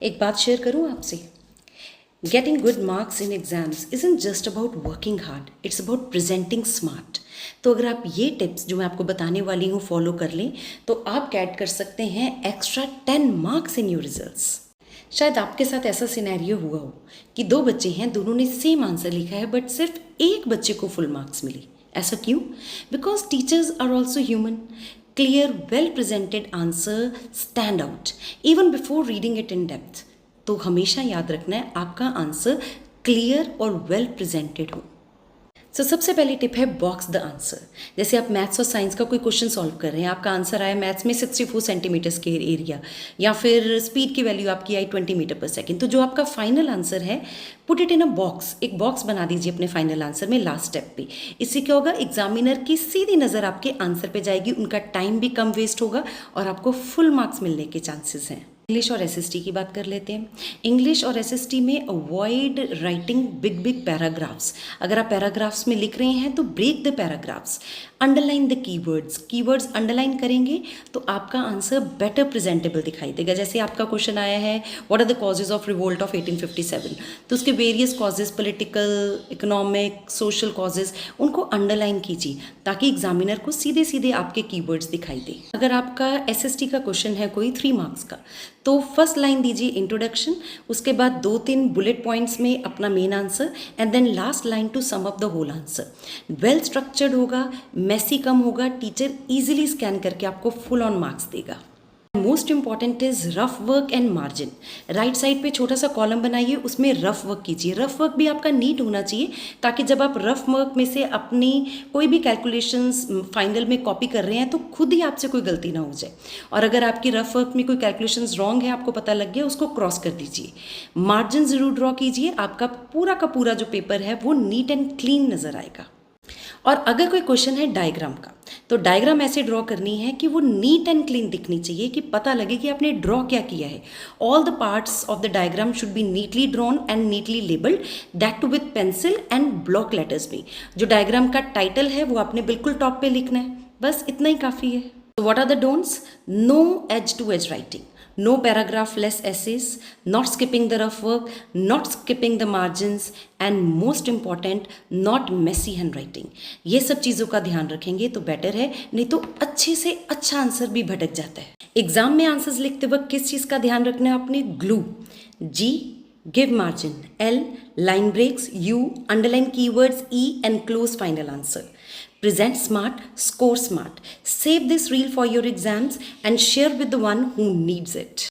एक बात शेयर करूँ आपसे। Getting good marks in exams isn't just about working hard, it's about presenting smart. तो अगर आप ये टिप्स जो मैं आपको बताने वाली हूँ फॉलो कर लें तो आप कैट कर सकते हैं extra 10 marks in your results. शायद आपके साथ ऐसा सिनेरियो हुआ हो कि दो बच्चे हैं, दोनों ने सेम आंसर लिखा है बट सिर्फ एक बच्चे को फुल मार्क्स मिली। ऐसा क्यों? Because teachers are also human. Clear, well presented answer stand out even before reading it in depth. तो हमेशा याद रखना है आपका आंसर क्लियर और वेल प्रेजेंटेड हो। सबसे पहली टिप है बॉक्स द आंसर। जैसे आप मैथ्स और साइंस का कोई क्वेश्चन सॉल्व कर रहे हैं, आपका आंसर आया मैथ्स में 64 सेंटीमीटर स्क्वायर एरिया, या फिर स्पीड की वैल्यू आपकी आई 20 मीटर पर सेकेंड। तो जो आपका फाइनल आंसर है put it in a box, एक बॉक्स बना दीजिए अपने फाइनल आंसर में लास्ट स्टेप पे। इससे क्या होगा, एग्जामिनर की सीधी नज़र आपके आंसर पे जाएगी, उनका टाइम भी कम वेस्ट होगा और आपको फुल मार्क्स मिलने के चांसेस हैं। इंग्लिश और एसएसटी की बात कर लेते हैं। इंग्लिश और एसएसटी में avoid writing big big paragraphs. अगर आप पैराग्राफ्स में लिख रहे हैं तो break the paragraphs, underline the keywords. Keywords underline करेंगे तो आपका आंसर बेटर प्रेजेंटेबल दिखाई देगा। जैसे आपका क्वेश्चन आया है what are the causes of revolt of 1857, तो उसके various causes, political, economic, social causes, उनको अंडरलाइन कीजिए ताकि एग्जामिनर को सीधे सीधे आपके कीवर्ड्स दिखाई दे। अगर आपका एसएसटी का क्वेश्चन है कोई 3 मार्क्स का, तो फर्स्ट लाइन दीजिए इंट्रोडक्शन, उसके बाद 2-3 बुलेट पॉइंट्स में अपना main answer, and then last line to sum up the whole answer. Well structured होगा, मैसी कम होगा, टीचर इजीली स्कैन करके आपको फुल ऑन मार्क्स देगा। Most important is rough work and margin. Right side पे छोटा सा कॉलम बनाइए, उसमें रफ वर्क कीजिए। रफ वर्क भी आपका नीट होना चाहिए ताकि जब आप रफ वर्क में से अपनी कोई भी कैलकुलेशंस फाइनल में कॉपी कर रहे हैं तो खुद ही आपसे कोई गलती ना हो जाए। और अगर आपकी रफ वर्क में कोई कैलकुलेशंस रॉन्ग है, आपको पता लग गया, उसको क्रॉस कर दीजिए। मार्जिन ज़रूर ड्रॉ कीजिए, आपका पूरा का पूरा जो पेपर है वो नीट एंड क्लीन नज़र आएगा। और अगर कोई क्वेश्चन है डायग्राम का, तो डायग्राम ऐसे ड्रॉ करनी है कि वो नीट एंड क्लीन दिखनी चाहिए, कि पता लगे कि आपने ड्रॉ क्या किया है। All the parts of the diagram should be neatly drawn and neatly labelled, that too with pencil and block letters में। जो डायग्राम का टाइटल है वो आपने बिल्कुल टॉप पे लिखना है, बस इतना ही काफ़ी है। So what are the don'ts? No edge to edge writing, no paragraph less essays, not skipping the rough work, not skipping the margins, and most important, not messy handwriting. ये सब चीज़ों का ध्यान रखेंगे तो बेटर है, नहीं तो अच्छे से अच्छा आंसर भी भटक जाता है। एग्जाम में आंसर्स लिखते वक्त किस चीज़ का ध्यान रखना है आपने? Glue, ji give margin, L line breaks, U underline keywords, E enclose final answer. Present smart, score smart. Save this reel for your exams and share with the one who needs it.